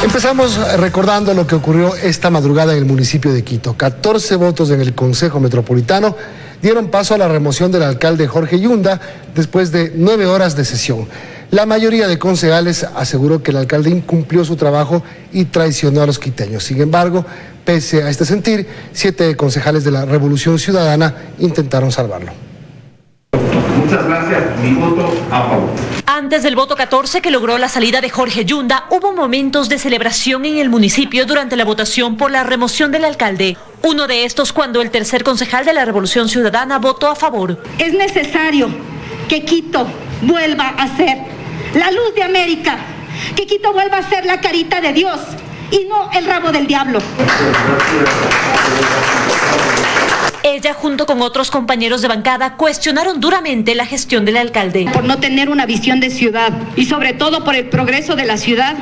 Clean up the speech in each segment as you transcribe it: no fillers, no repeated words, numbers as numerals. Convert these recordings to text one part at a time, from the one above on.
Empezamos recordando lo que ocurrió esta madrugada en el municipio de Quito. 14 votos en el Consejo Metropolitano dieron paso a la remoción del alcalde Jorge Yunda después de 9 horas de sesión. La mayoría de concejales aseguró que el alcalde incumplió su trabajo y traicionó a los quiteños. Sin embargo, pese a este sentir, 7 concejales de la Revolución Ciudadana intentaron salvarlo. Muchas gracias, mi voto a favor. Antes del voto 14 que logró la salida de Jorge Yunda, hubo momentos de celebración en el municipio durante la votación por la remoción del alcalde. Uno de estos cuando el tercer concejal de la Revolución Ciudadana votó a favor. Es necesario que Quito vuelva a ser la luz de América, que Quito vuelva a ser la carita de Dios y no el rabo del diablo. Ella, junto con otros compañeros de bancada, cuestionaron duramente la gestión del alcalde. Por no tener una visión de ciudad y sobre todo por el progreso de la ciudad,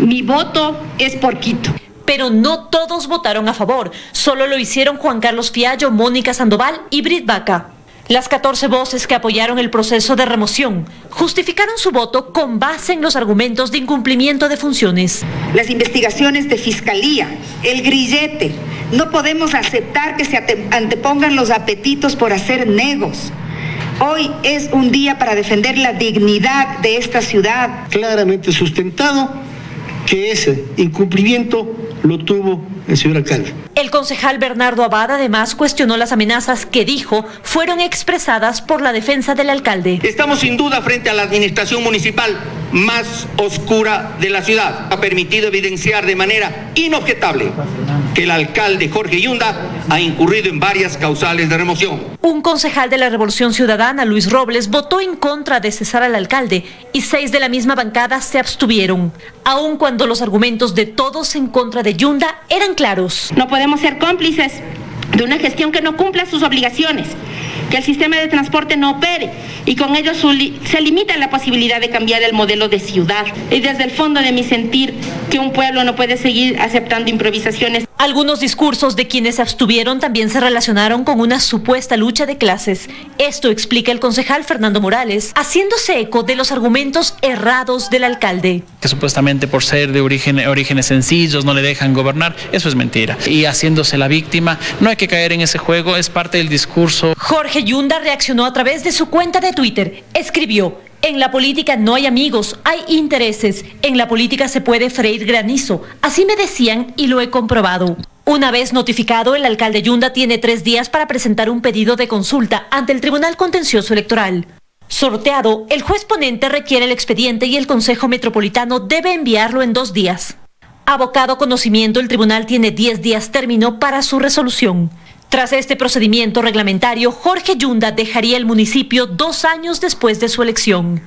mi voto es por Quito. Pero no todos votaron a favor, solo lo hicieron Juan Carlos Fiallo, Mónica Sandoval y Brit Vaca. Las 14 voces que apoyaron el proceso de remoción justificaron su voto con base en los argumentos de incumplimiento de funciones. Las investigaciones de fiscalía, el grillete, no podemos aceptar que se antepongan los apetitos por hacer negos. Hoy es un día para defender la dignidad de esta ciudad. Claramente sustentado que ese incumplimiento lo tuvo el señor alcalde. El concejal Bernardo Abad además cuestionó las amenazas que dijo fueron expresadas por la defensa del alcalde. Estamos sin duda frente a la administración municipal más oscura de la ciudad. Ha permitido evidenciar de manera inobjetable que el alcalde Jorge Yunda ha incurrido en varias causales de remoción. Un concejal de la Revolución Ciudadana, Luis Robles, votó en contra de cesar al alcalde y 6 de la misma bancada se abstuvieron, aun cuando los argumentos de todos en contra de Yunda eran claros. No podemos ser cómplices de una gestión que no cumpla sus obligaciones, que el sistema de transporte no opere y con ello se limita la posibilidad de cambiar el modelo de ciudad. Y desde el fondo de mi sentir que un pueblo no puede seguir aceptando improvisaciones. Algunos discursos de quienes se abstuvieron también se relacionaron con una supuesta lucha de clases. Esto explica el concejal Fernando Morales, haciéndose eco de los argumentos errados del alcalde. Que supuestamente por ser de orígenes sencillos no le dejan gobernar, eso es mentira. Y haciéndose la víctima, no hay que caer en ese juego, es parte del discurso. Jorge Yunda reaccionó a través de su cuenta de Twitter. Escribió: en la política no hay amigos, hay intereses. En la política se puede freír granizo. Así me decían y lo he comprobado. Una vez notificado, el alcalde Yunda tiene 3 días para presentar un pedido de consulta ante el Tribunal Contencioso Electoral. Sorteado, el juez ponente requiere el expediente y el Consejo Metropolitano debe enviarlo en 2 días. Abocado conocimiento, el tribunal tiene 10 días término para su resolución. Tras este procedimiento reglamentario, Jorge Yunda dejaría el municipio 2 años después de su elección.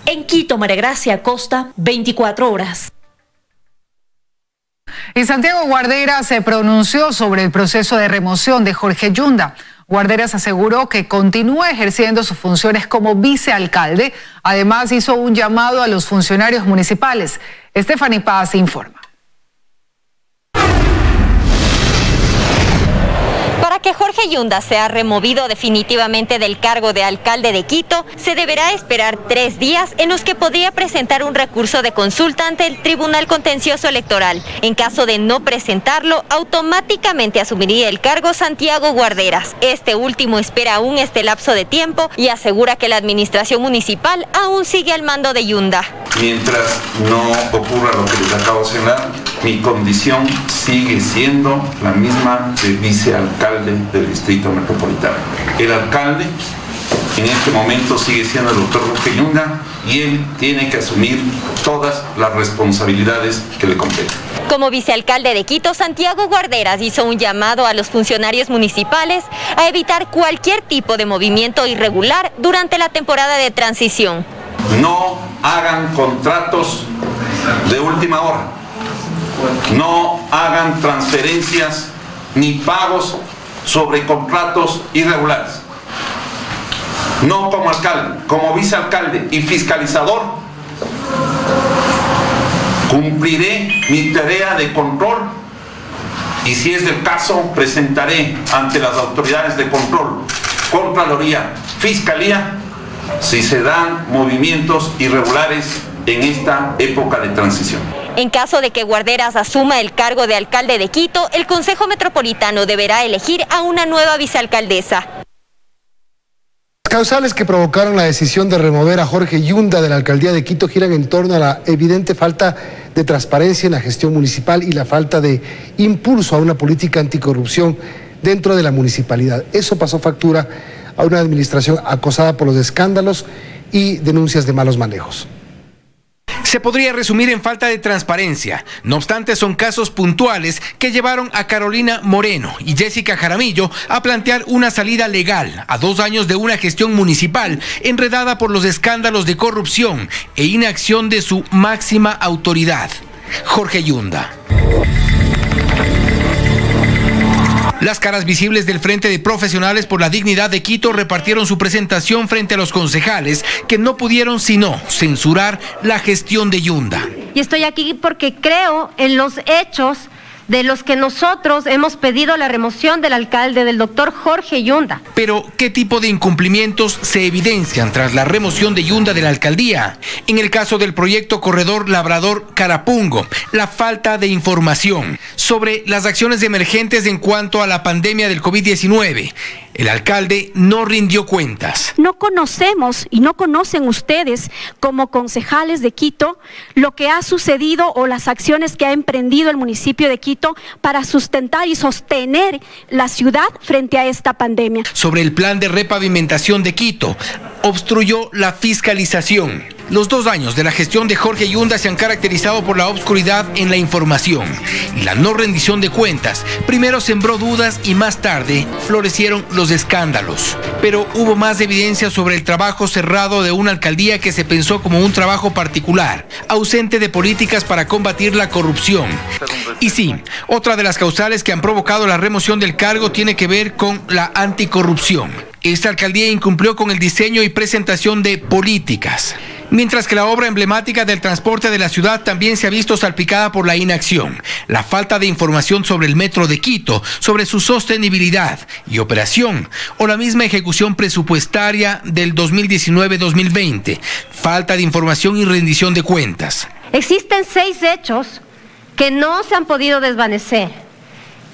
En Quito, María Gracia Acosta, 24 horas. Y Santiago Guarderas se pronunció sobre el proceso de remoción de Jorge Yunda. Guarderas aseguró que continúa ejerciendo sus funciones como vicealcalde. Además, hizo un llamado a los funcionarios municipales. Stephanie Paz informa. Para que Jorge Yunda sea removido definitivamente del cargo de alcalde de Quito, se deberá esperar 3 días en los que podría presentar un recurso de consulta ante el Tribunal Contencioso Electoral. En caso de no presentarlo, automáticamente asumiría el cargo Santiago Guarderas. Este último espera aún este lapso de tiempo y asegura que la administración municipal aún sigue al mando de Yunda. Mientras no ocurra lo que les acabo de señalar, mi condición sigue siendo la misma de vicealcalde del Distrito Metropolitano. El alcalde en este momento sigue siendo el doctor Jorge Yunda y él tiene que asumir todas las responsabilidades que le competen. Como vicealcalde de Quito, Santiago Guarderas hizo un llamado a los funcionarios municipales a evitar cualquier tipo de movimiento irregular durante la temporada de transición. No hagan contratos de última hora. No hagan transferencias ni pagos sobre contratos irregulares. No como alcalde, como vicealcalde y fiscalizador, cumpliré mi tarea de control y si es del caso presentaré ante las autoridades de control, Contraloría, Fiscalía, si se dan movimientos irregulares en esta época de transición. En caso de que Guarderas asuma el cargo de alcalde de Quito, el Consejo Metropolitano deberá elegir a una nueva vicealcaldesa. Las causales que provocaron la decisión de remover a Jorge Yunda de la alcaldía de Quito giran en torno a la evidente falta de transparencia en la gestión municipal y la falta de impulso a una política anticorrupción dentro de la municipalidad. Eso pasó factura a una administración acosada por los escándalos y denuncias de malos manejos. Se podría resumir en falta de transparencia. No obstante, son casos puntuales que llevaron a Carolina Moreno y Jessica Jaramillo a plantear una salida legal a 2 años de una gestión municipal enredada por los escándalos de corrupción e inacción de su máxima autoridad, Jorge Yunda. Las caras visibles del Frente de Profesionales por la Dignidad de Quito repartieron su presentación frente a los concejales que no pudieron sino censurar la gestión de Yunda. Y estoy aquí porque creo en los hechos de los que nosotros hemos pedido la remoción del alcalde, del doctor Jorge Yunda. Pero, ¿qué tipo de incumplimientos se evidencian tras la remoción de Yunda de la alcaldía? En el caso del proyecto Corredor Labrador Carapungo, la falta de información sobre las acciones emergentes en cuanto a la pandemia del COVID-19. El alcalde no rindió cuentas. No conocemos y no conocen ustedes como concejales de Quito lo que ha sucedido o las acciones que ha emprendido el municipio de Quito para sustentar y sostener la ciudad frente a esta pandemia. Sobre el plan de repavimentación de Quito, obstruyó la fiscalización. Los 2 años de la gestión de Jorge Yunda se han caracterizado por la obscuridad en la información y la no rendición de cuentas. Primero sembró dudas y más tarde florecieron los escándalos. Pero hubo más evidencia sobre el trabajo cerrado de una alcaldía que se pensó como un trabajo particular, ausente de políticas para combatir la corrupción. Y sí, otra de las causales que han provocado la remoción del cargo tiene que ver con la anticorrupción. Esta alcaldía incumplió con el diseño y presentación de políticas, mientras que la obra emblemática del transporte de la ciudad también se ha visto salpicada por la inacción, la falta de información sobre el metro de Quito, sobre su sostenibilidad y operación, o la misma ejecución presupuestaria del 2019-2020, falta de información y rendición de cuentas. Existen 6 hechos que no se han podido desvanecer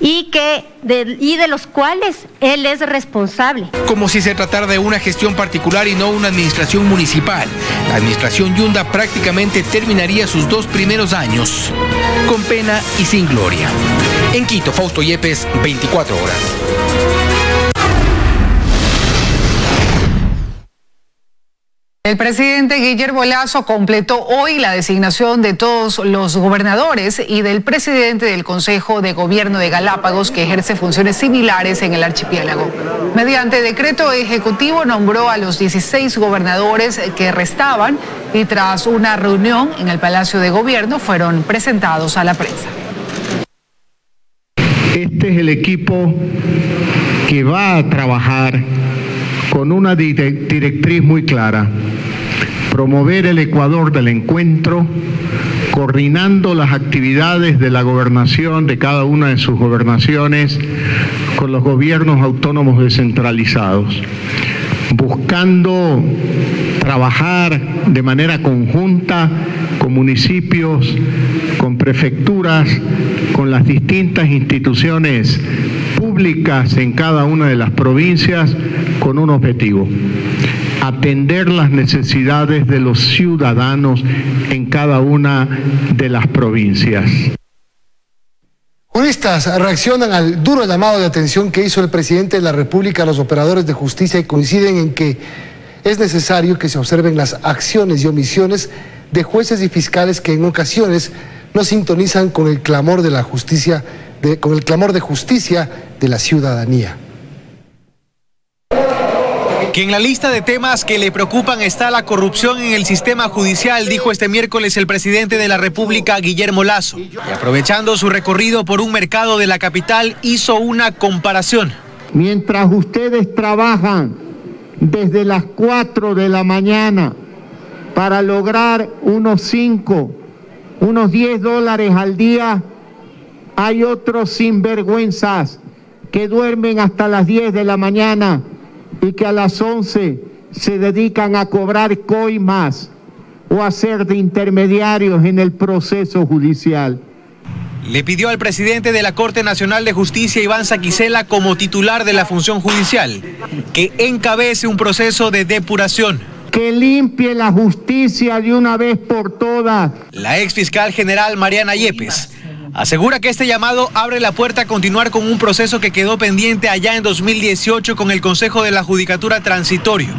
y de los cuales él es responsable. Como si se tratara de una gestión particular y no una administración municipal. La administración Yunda prácticamente terminaría sus 2 primeros años con pena y sin gloria. En Quito, Fausto Yepes, 24 horas. El presidente Guillermo Lasso completó hoy la designación de todos los gobernadores y del presidente del Consejo de Gobierno de Galápagos, que ejerce funciones similares en el archipiélago. Mediante decreto ejecutivo nombró a los 16 gobernadores que restaban y tras una reunión en el Palacio de Gobierno fueron presentados a la prensa. Este es el equipo que va a trabajar con una directriz muy clara: promover el Ecuador del encuentro, coordinando las actividades de la gobernación, de cada una de sus gobernaciones, con los gobiernos autónomos descentralizados, buscando trabajar de manera conjunta con municipios, con prefecturas, con las distintas instituciones públicas en cada una de las provincias, con un objetivo: atender las necesidades de los ciudadanos en cada una de las provincias. Juristas reaccionan al duro llamado de atención que hizo el presidente de la República a los operadores de justicia y coinciden en que es necesario que se observen las acciones y omisiones de jueces y fiscales que en ocasiones no sintonizan con el clamor de la justicia, con el clamor de justicia de la ciudadanía. Que en la lista de temas que le preocupan está la corrupción en el sistema judicial, dijo este miércoles el presidente de la República, Guillermo Lasso. Y aprovechando su recorrido por un mercado de la capital, hizo una comparación. Mientras ustedes trabajan desde las 4 de la mañana para lograr unos 5, unos 10 dólares al día, hay otros sinvergüenzas que duermen hasta las 10 de la mañana y que a las 11 se dedican a cobrar coimas o hacer de intermediarios en el proceso judicial. Le pidió al presidente de la Corte Nacional de Justicia, Iván Saquicela, como titular de la función judicial, que encabece un proceso de depuración. Que limpie la justicia de una vez por todas. La ex fiscal general Mariana Yepes asegura que este llamado abre la puerta a continuar con un proceso que quedó pendiente allá en 2018 con el Consejo de la Judicatura Transitorio.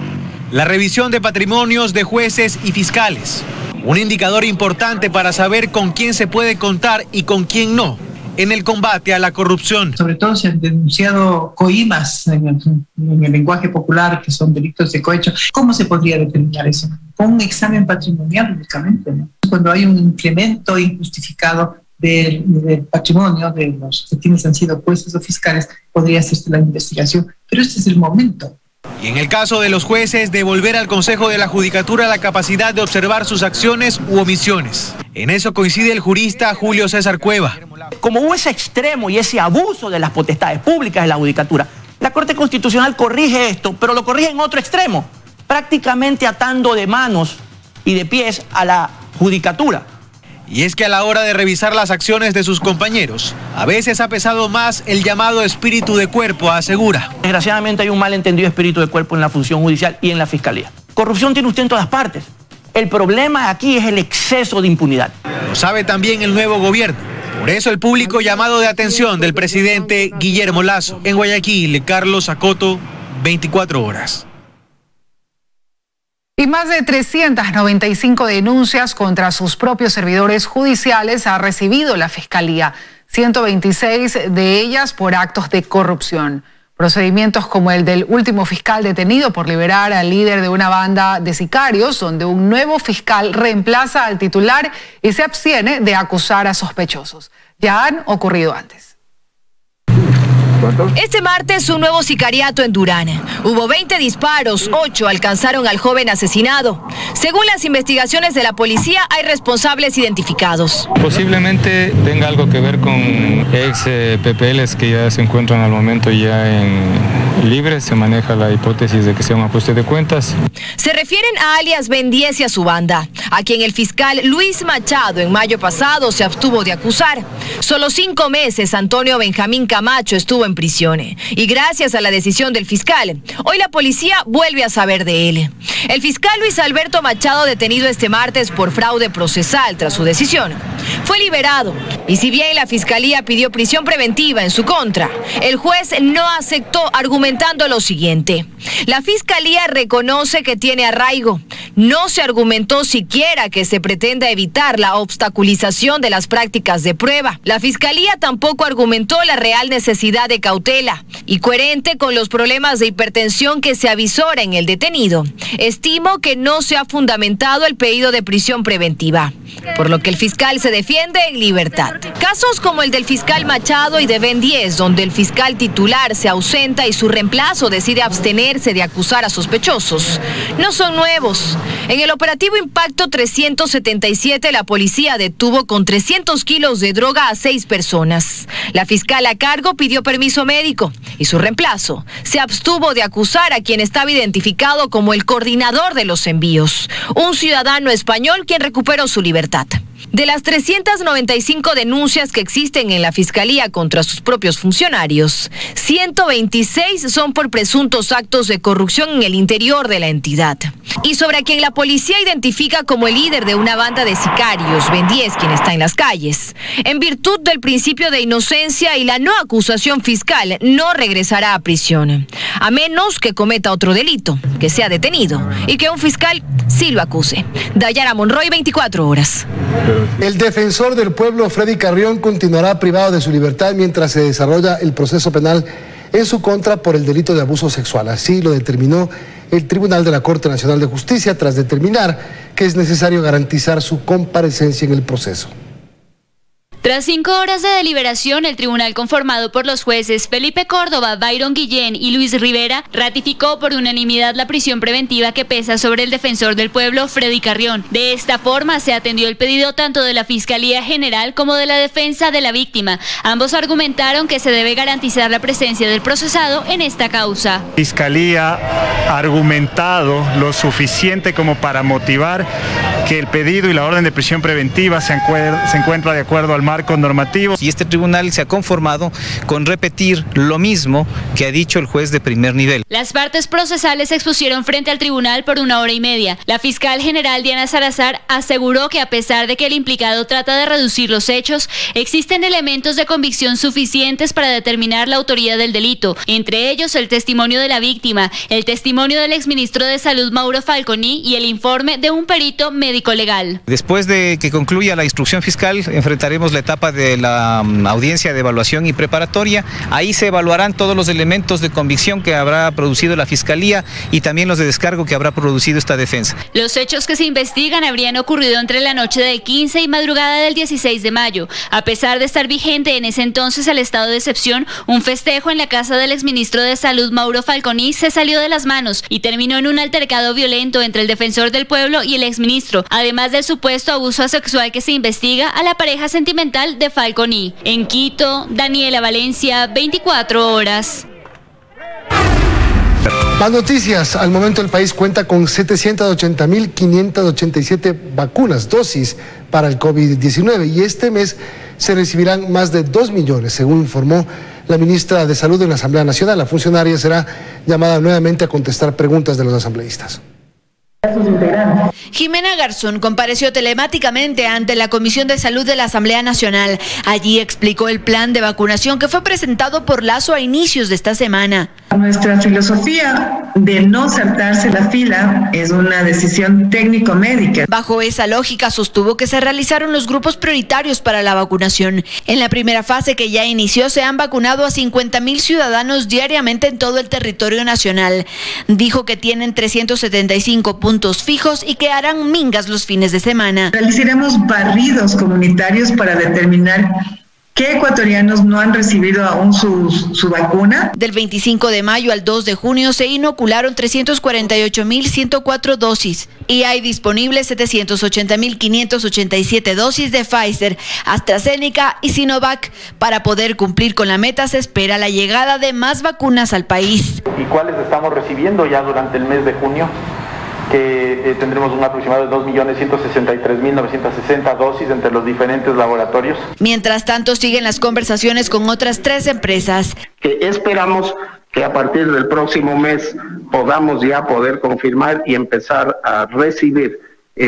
La revisión de patrimonios de jueces y fiscales. Un indicador importante para saber con quién se puede contar y con quién no en el combate a la corrupción. Sobre todo se han denunciado coimas en el lenguaje popular, que son delitos de cohecho. ¿Cómo se podría determinar eso? Con un examen patrimonial únicamente, ¿no? Cuando hay un incremento injustificado del patrimonio de los que quienes han sido jueces o fiscales, podría hacerse la investigación. Pero este es el momento. Y en el caso de los jueces, devolver al Consejo de la Judicatura la capacidad de observar sus acciones u omisiones. En eso coincide el jurista Julio César Cueva. Como hubo ese extremo y ese abuso de las potestades públicas de la Judicatura, la Corte Constitucional corrige esto, pero lo corrige en otro extremo, prácticamente atando de manos y de pies a la Judicatura. Y es que a la hora de revisar las acciones de sus compañeros, a veces ha pesado más el llamado espíritu de cuerpo, asegura. Desgraciadamente hay un malentendido espíritu de cuerpo en la función judicial y en la fiscalía. Corrupción tiene usted en todas partes. El problema aquí es el exceso de impunidad. Lo sabe también el nuevo gobierno. Por eso el público llamado de atención del presidente Guillermo Lasso. En Guayaquil, Carlos Acoto, 24 horas. Y más de 395 denuncias contra sus propios servidores judiciales ha recibido la Fiscalía, 126 de ellas por actos de corrupción. Procedimientos como el del último fiscal detenido por liberar al líder de una banda de sicarios, donde un nuevo fiscal reemplaza al titular y se abstiene de acusar a sospechosos. Ya han ocurrido antes. Este martes un nuevo sicariato en Durán. Hubo 20 disparos, 8 alcanzaron al joven asesinado. Según las investigaciones de la policía, hay responsables identificados. Posiblemente tenga algo que ver con ex PPLs que ya se encuentran al momento ya libres. Se maneja la hipótesis de que sea un ajuste de cuentas. Se refieren a alias Ben 10 y a su banda, a quien el fiscal Luis Machado en mayo pasado se abstuvo de acusar. Solo 5 meses Antonio Benjamín Camacho estuvo en prisión y gracias a la decisión del fiscal, hoy la policía vuelve a saber de él. El fiscal Luis Alberto Machado, detenido este martes por fraude procesal tras su decisión, fue liberado y si bien la fiscalía pidió prisión preventiva en su contra, el juez no aceptó argumentando lo siguiente: la fiscalía reconoce que tiene arraigo, no se argumentó siquiera que se pretenda evitar la obstaculización de las prácticas de prueba. La fiscalía tampoco argumentó la real necesidad de cautela y coherente con los problemas de hipertensión que se avisora en el detenido. Estimo que no se ha fundamentado el pedido de prisión preventiva, por lo que el fiscal se defiende en libertad. Casos como el del fiscal Machado y de Ben 10, donde el fiscal titular se ausenta y su reemplazo decide abstenerse de acusar a sospechosos, no son nuevos. En el operativo Impacto 377, la policía detuvo con 300 kilos de droga a 6 personas. La fiscal a cargo pidió permiso médico y su reemplazo se abstuvo de acusar a quien estaba identificado como el coordinador de los envíos, un ciudadano español quien recuperó su libertad. De las 395 denuncias que existen en la Fiscalía contra sus propios funcionarios, 126 son por presuntos actos de corrupción en el interior de la entidad. Y sobre a quien la policía identifica como el líder de una banda de sicarios, Ben 10, quien está en las calles, en virtud del principio de inocencia y la no acusación fiscal, no regresará a prisión, a menos que cometa otro delito, que sea detenido y que un fiscal sí lo acuse. Dayara Monroy, 24 horas. El defensor del pueblo, Freddy Carrión, continuará privado de su libertad mientras se desarrolla el proceso penal en su contra por el delito de abuso sexual. Así lo determinó el Tribunal de la Corte Nacional de Justicia tras determinar que es necesario garantizar su comparecencia en el proceso. Tras 5 horas de deliberación, el tribunal conformado por los jueces Felipe Córdoba, Byron Guillén y Luis Rivera ratificó por unanimidad la prisión preventiva que pesa sobre el defensor del pueblo, Freddy Carrión. De esta forma se atendió el pedido tanto de la Fiscalía General como de la defensa de la víctima. Ambos argumentaron que se debe garantizar la presencia del procesado en esta causa. La Fiscalía ha argumentado lo suficiente como para motivar que el pedido y la orden de prisión preventiva se encuentra de acuerdo al marco normativo. Y este tribunal se ha conformado con repetir lo mismo que ha dicho el juez de primer nivel. Las partes procesales se expusieron frente al tribunal por 1 hora y media. La fiscal general Diana Salazar aseguró que a pesar de que el implicado trata de reducir los hechos, existen elementos de convicción suficientes para determinar la autoría del delito, entre ellos el testimonio de la víctima, el testimonio del exministro de Salud Mauro Falconi y el informe de un perito médico legal. Después de que concluya la instrucción fiscal, enfrentaremos la etapa de la audiencia de evaluación y preparatoria. Ahí se evaluarán todos los elementos de convicción que habrá producido la Fiscalía y también los de descargo que habrá producido esta defensa. Los hechos que se investigan habrían ocurrido entre la noche del 15 y madrugada del 16 de mayo. A pesar de estar vigente en ese entonces el estado de excepción, un festejo en la casa del exministro de Salud Mauro Falconi se salió de las manos y terminó en un altercado violento entre el defensor del pueblo y el exministro, además del supuesto abuso sexual que se investiga a la pareja sentimental de Falconi. En Quito, Daniela Valencia, 24 horas. Más noticias. Al momento el país cuenta con 780.587 vacunas, dosis para el COVID-19 y este mes se recibirán más de 2 millones, según informó la ministra de Salud en la Asamblea Nacional. La funcionaria será llamada nuevamente a contestar preguntas de los asambleístas. Jimena Garzón compareció telemáticamente ante la Comisión de Salud de la Asamblea Nacional. Allí explicó el plan de vacunación que fue presentado por Lazo a inicios de esta semana. Nuestra filosofía de no saltarse la fila es una decisión técnico-médica. Bajo esa lógica sostuvo que se realizaron los grupos prioritarios para la vacunación. En la primera fase que ya inició se han vacunado a 50.000 ciudadanos diariamente en todo el territorio nacional. Dijo que tienen 375 puntos fijos y que harán mingas los fines de semana. Realizaremos barridos comunitarios para determinar qué ecuatorianos no han recibido aún su vacuna. Del 25 de mayo al 2 de junio se inocularon 348.104 dosis y hay disponibles 780.587 dosis de Pfizer, AstraZeneca y Sinovac. Para poder cumplir con la meta se espera la llegada de más vacunas al país. ¿Y cuáles estamos recibiendo ya durante el mes de junio? Que tendremos un aproximado de 2.163.960 dosis entre los diferentes laboratorios. Mientras tanto, siguen las conversaciones con otras 3 empresas. Que esperamos que a partir del próximo mes podamos ya poder confirmar y empezar a recibir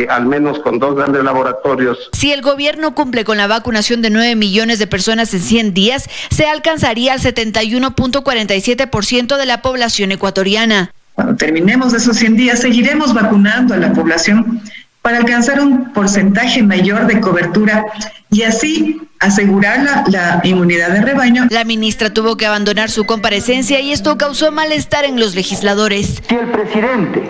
al menos con 2 grandes laboratorios. Si el gobierno cumple con la vacunación de 9 millones de personas en 100 días, se alcanzaría el 71.47% de la población ecuatoriana. Cuando terminemos esos 100 días, seguiremos vacunando a la población para alcanzar un porcentaje mayor de cobertura y así asegurar la inmunidad de rebaño. La ministra tuvo que abandonar su comparecencia y esto causó malestar en los legisladores. Si el presidente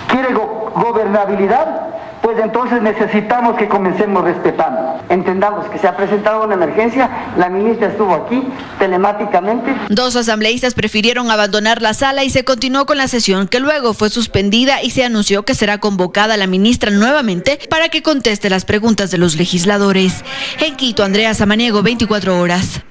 quiere gobernabilidad, pues entonces necesitamos que comencemos respetando. Entendamos que se ha presentado una emergencia, la ministra estuvo aquí telemáticamente. 2 asambleístas prefirieron abandonar la sala y se continuó con la sesión, que luego fue suspendida y se anunció que será convocada la ministra nuevamente para que conteste las preguntas de los legisladores. En Quito, Andrea Samaniego, 24 horas.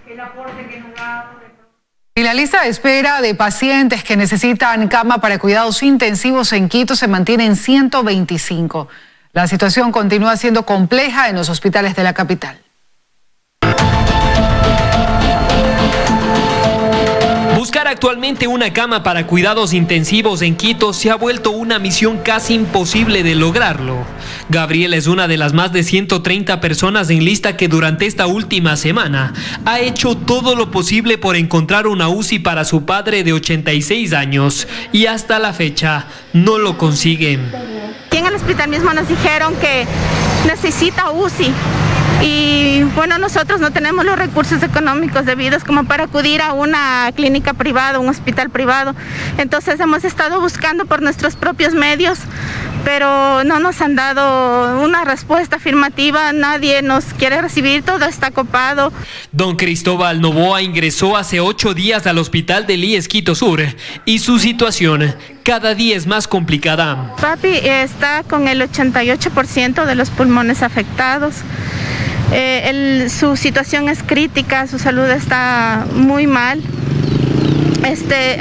Y la lista de espera de pacientes que necesitan cama para cuidados intensivos en Quito se mantiene en 125. La situación continúa siendo compleja en los hospitales de la capital. Buscar actualmente una cama para cuidados intensivos en Quito se ha vuelto una misión casi imposible de lograrlo. Gabriela es una de las más de 130 personas en lista que durante esta última semana ha hecho todo lo posible por encontrar una UCI para su padre de 86 años y hasta la fecha no lo consiguen. Aquí en el hospital mismo nos dijeron que necesita UCI. Y bueno, nosotros no tenemos los recursos económicos debidos como para acudir a una clínica privada, un hospital privado. Entonces hemos estado buscando por nuestros propios medios pero no nos han dado una respuesta afirmativa, nadie nos quiere recibir, todo está copado. Don Cristóbal Novoa ingresó hace 8 días al hospital del IES Quito Sur y su situación cada día es más complicada. Papi está con el 88% de los pulmones afectados. Su situación es crítica, su salud está muy mal.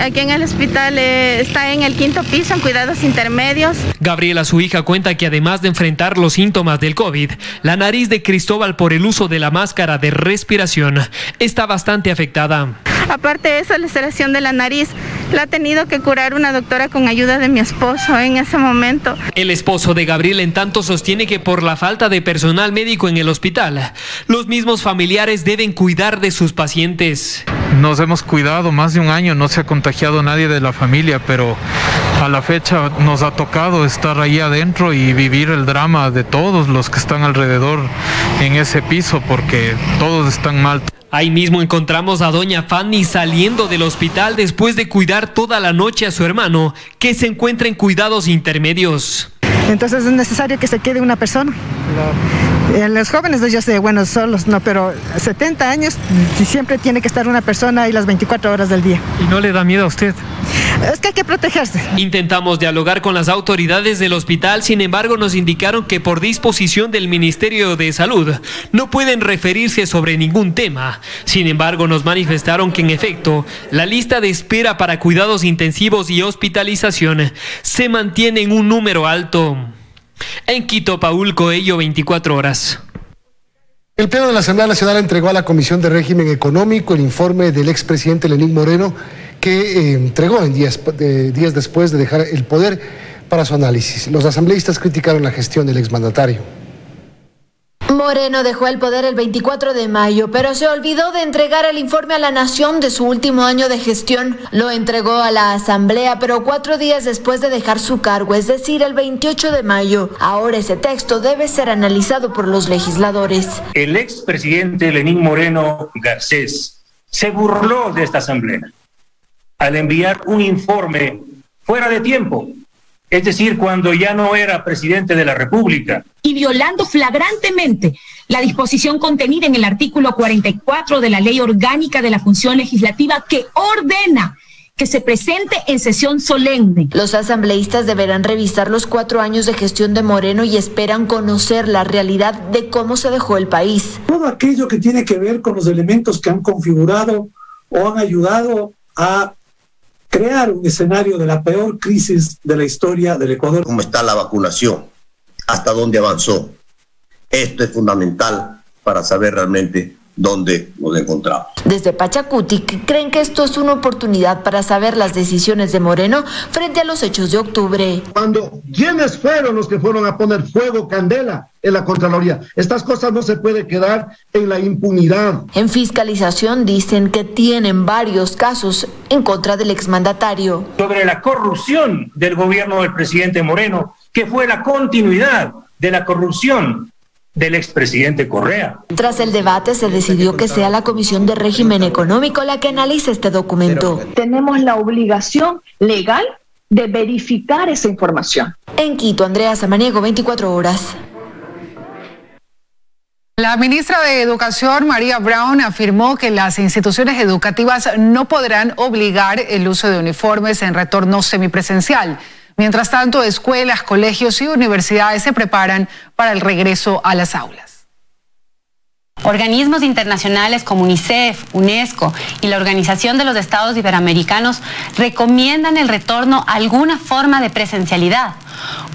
Aquí en el hospital está en el 5º piso en cuidados intermedios. Gabriela, su hija, cuenta que además de enfrentar los síntomas del COVID, la nariz de Cristóbal por el uso de la máscara de respiración está bastante afectada. Aparte de eso, la laceración de la nariz la ha tenido que curar una doctora con ayuda de mi esposo en ese momento. El esposo de Gabriel, en tanto, sostiene que por la falta de personal médico en el hospital, los mismos familiares deben cuidar de sus pacientes. Nos hemos cuidado más de un año, no se ha contagiado nadie de la familia, pero a la fecha nos ha tocado estar ahí adentro y vivir el drama de todos los que están alrededor en ese piso, porque todos están mal. Ahí mismo encontramos a doña Fanny saliendo del hospital después de cuidar toda la noche a su hermano, que se encuentra en cuidados intermedios. Entonces es necesario que se quede una persona. Los jóvenes, yo sé, bueno, solos no, pero 70 años siempre tiene que estar una persona ahí las 24 horas del día. ¿Y no le da miedo a usted? Es que hay que protegerse. Intentamos dialogar con las autoridades del hospital, sin embargo nos indicaron que por disposición del Ministerio de Salud no pueden referirse sobre ningún tema. Sin embargo, nos manifestaron que en efecto la lista de espera para cuidados intensivos y hospitalización se mantiene en un número alto. En Quito, Paul Coello, 24 horas. El Pleno de la Asamblea Nacional entregó a la Comisión de Régimen Económico el informe del expresidente Lenín Moreno, que entregó en días después de dejar el poder para su análisis. Los asambleístas criticaron la gestión del exmandatario. Moreno dejó el poder el 24 de mayo, pero se olvidó de entregar el informe a la nación de su último año de gestión. Lo entregó a la Asamblea, pero 4 días después de dejar su cargo, es decir, el 28 de mayo. Ahora ese texto debe ser analizado por los legisladores. El expresidente Lenín Moreno Garcés se burló de esta Asamblea al enviar un informe fuera de tiempo, es decir, cuando ya no era presidente de la República. Y violando flagrantemente la disposición contenida en el artículo 44 de la Ley Orgánica de la Función Legislativa, que ordena que se presente en sesión solemne. Los asambleístas deberán revisar los 4 años de gestión de Moreno y esperan conocer la realidad de cómo se dejó el país. Todo aquello que tiene que ver con los elementos que han configurado o han ayudado a crear un escenario de la peor crisis de la historia del Ecuador. ¿Cómo está la vacunación? ¿Hasta dónde avanzó? Esto es fundamental para saber realmente dónde nos encontramos. Desde Pachacuti creen que esto es una oportunidad para saber las decisiones de Moreno frente a los hechos de octubre. ¿Quiénes fueron los que fueron a poner fuego, candela en la Contraloría? Estas cosas no se pueden quedar en la impunidad. En fiscalización dicen que tienen varios casos en contra del exmandatario. Sobre la corrupción del gobierno del presidente Moreno, que fue la continuidad de la corrupción del expresidente Correa. Tras el debate se decidió que sea la Comisión de Régimen Económico la que analice este documento. Tenemos la obligación legal de verificar esa información. En Quito, Andrea Samaniego, 24 horas. La ministra de Educación, María Brown, afirmó que las instituciones educativas no podrán obligar el uso de uniformes en retorno semipresencial. Mientras tanto, escuelas, colegios y universidades se preparan para el regreso a las aulas. Organismos internacionales como UNICEF, UNESCO y la Organización de los Estados Iberoamericanos recomiendan el retorno a alguna forma de presencialidad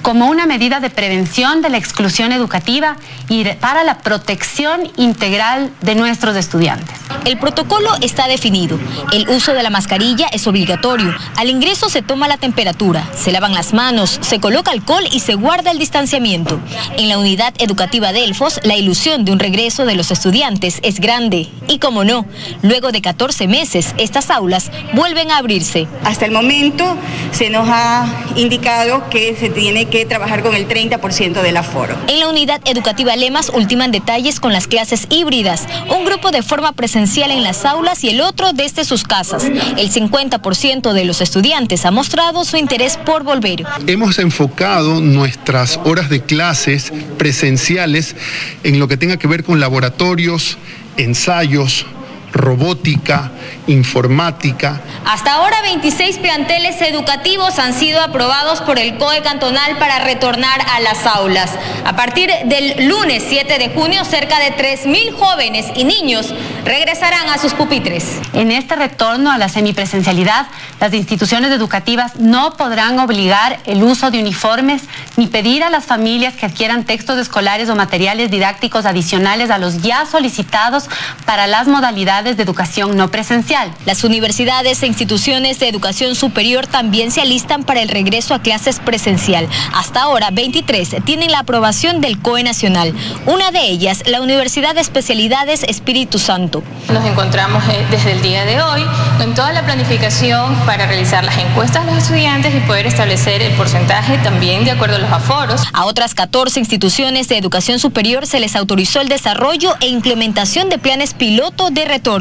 como una medida de prevención de la exclusión educativa y para la protección integral de nuestros estudiantes. El protocolo está definido. El uso de la mascarilla es obligatorio. Al ingreso se toma la temperatura, se lavan las manos, se coloca alcohol y se guarda el distanciamiento. En la unidad educativa Delfos, la ilusión de un regreso de los estudiantes es grande. Y como no, luego de 14 meses, estas aulas vuelven a abrirse. Hasta el momento se nos ha indicado que se tiene que trabajar con el 30% del aforo. En la unidad educativa Lemas ultiman detalles con las clases híbridas, un grupo de forma presencial en las aulas y el otro desde sus casas. El 50% de los estudiantes ha mostrado su interés por volver. Hemos enfocado nuestras horas de clases presenciales en lo que tenga que ver con laboratorios, ensayos, robótica, informática. Hasta ahora 26 planteles educativos han sido aprobados por el COE cantonal para retornar a las aulas. A partir del lunes 7 de junio, cerca de 3.000 jóvenes y niños regresarán a sus pupitres. En este retorno a la semipresencialidad, las instituciones educativas no podrán obligar el uso de uniformes ni pedir a las familias que adquieran textos escolares o materiales didácticos adicionales a los ya solicitados para las modalidades de educación no presencial. Las universidades e instituciones de educación superior también se alistan para el regreso a clases presencial. Hasta ahora, 23 tienen la aprobación del COE nacional. Una de ellas, la Universidad de Especialidades Espíritu Santo. Nos encontramos desde el día de hoy en toda la planificación para realizar las encuestas a los estudiantes y poder establecer el porcentaje también de acuerdo a los aforos. A otras 14 instituciones de educación superior se les autorizó el desarrollo e implementación de planes piloto de retorno.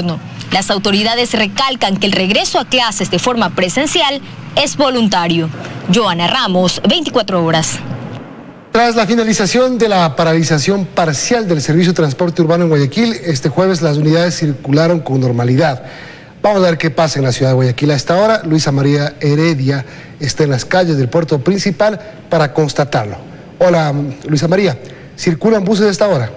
Las autoridades recalcan que el regreso a clases de forma presencial es voluntario. Joana Ramos, 24 horas. Tras la finalización de la paralización parcial del servicio de transporte urbano en Guayaquil, este jueves las unidades circularon con normalidad. Vamos a ver qué pasa en la ciudad de Guayaquil. A esta hora, Luisa María Heredia está en las calles del puerto principal para constatarlo. Hola, Luisa María. ¿Circulan buses a esta hora?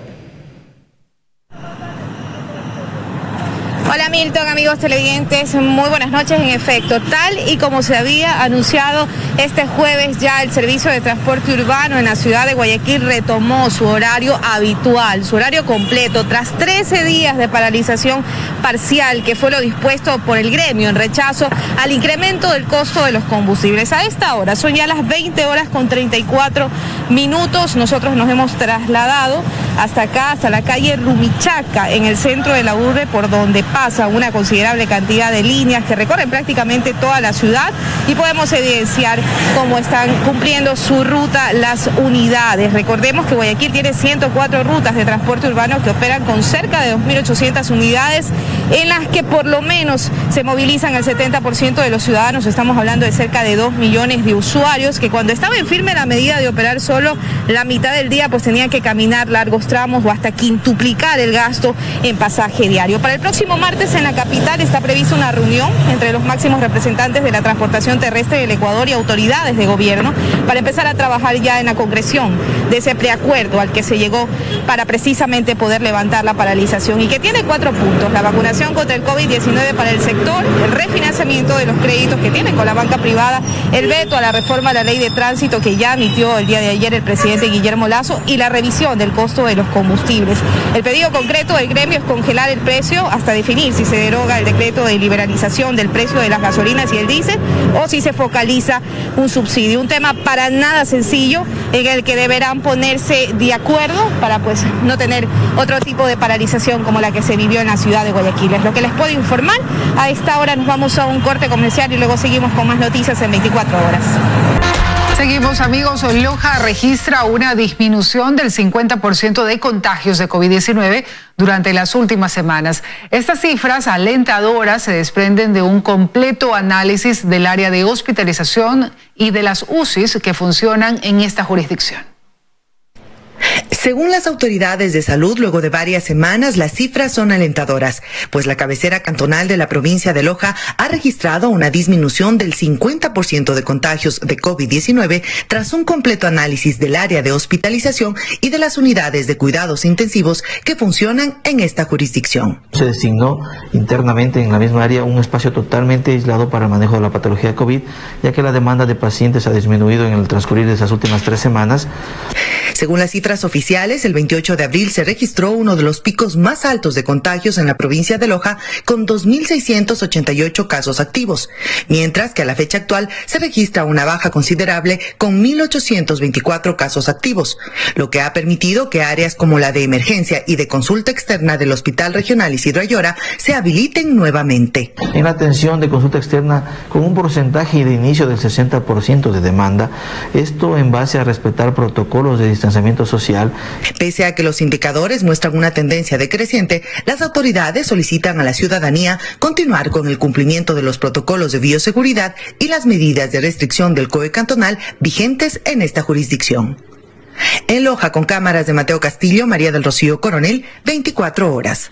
Hola Milton, amigos televidentes, muy buenas noches. En efecto, tal y como se había anunciado este jueves, ya el servicio de transporte urbano en la ciudad de Guayaquil retomó su horario habitual, su horario completo, tras 13 días de paralización parcial, que fue lo dispuesto por el gremio en rechazo al incremento del costo de los combustibles. A esta hora, son ya las 20 horas con 34 minutos, nosotros nos hemos trasladado hasta acá, hasta la calle Rumichaca, en el centro de la urbe, por donde pasa una considerable cantidad de líneas que recorren prácticamente toda la ciudad, y podemos evidenciar cómo están cumpliendo su ruta las unidades. Recordemos que Guayaquil tiene 104 rutas de transporte urbano que operan con cerca de 2.800 unidades, en las que por lo menos se movilizan el 70% de los ciudadanos. Estamos hablando de cerca de 2 millones de usuarios que, cuando estaba en firme la medida de operar solo la mitad del día, pues tenían que caminar largos tramos o hasta quintuplicar el gasto en pasaje diario. Para el próximo martes en la capital está prevista una reunión entre los máximos representantes de la transportación terrestre del Ecuador y autoridades de gobierno para empezar a trabajar ya en la concreción de ese preacuerdo al que se llegó para precisamente poder levantar la paralización, y que tiene 4 puntos: la vacunación contra el COVID-19 para el sector, el refinanciamiento de los créditos que tienen con la banca privada, el veto a la reforma a la ley de tránsito que ya emitió el día de ayer el presidente Guillermo Lasso, y la revisión del costo de los combustibles. El pedido concreto del gremio es congelar el precio hasta definir si se deroga el decreto de liberalización del precio de las gasolinas y el diésel, o si se focaliza un subsidio. Un tema para nada sencillo, en el que deberán ponerse de acuerdo para pues no tener otro tipo de paralización como la que se vivió en la ciudad de Guayaquil. Es lo que les puedo informar. A esta hora nos vamos a un corte comercial y luego seguimos con más noticias en 24 horas. Seguimos, amigos. Loja registra una disminución del 50% de contagios de COVID-19 durante las últimas semanas. Estas cifras alentadoras se desprenden de un completo análisis del área de hospitalización y de las UCIs que funcionan en esta jurisdicción. Según las autoridades de salud, luego de varias semanas, las cifras son alentadoras, pues la cabecera cantonal de la provincia de Loja ha registrado una disminución del 50% de contagios de COVID-19 tras un completo análisis del área de hospitalización y de las unidades de cuidados intensivos que funcionan en esta jurisdicción. Se designó internamente en la misma área un espacio totalmente aislado para el manejo de la patología de COVID, ya que la demanda de pacientes ha disminuido en el transcurrir de esas últimas 3 semanas. Según las cifras oficiales, el 28 de abril se registró uno de los picos más altos de contagios en la provincia de Loja, con 2.688 casos activos, mientras que a la fecha actual se registra una baja considerable con 1.824 casos activos, lo que ha permitido que áreas como la de emergencia y de consulta externa del Hospital Regional Isidro Ayora se habiliten nuevamente. En la atención de consulta externa, con un porcentaje de inicio del 60% de demanda, esto en base a respetar protocolos de distanciamiento social. Pese a que los indicadores muestran una tendencia decreciente, las autoridades solicitan a la ciudadanía continuar con el cumplimiento de los protocolos de bioseguridad y las medidas de restricción del COE cantonal vigentes en esta jurisdicción. En Loja, con cámaras de Mateo Castillo, María del Rocío Coronel, 24 horas.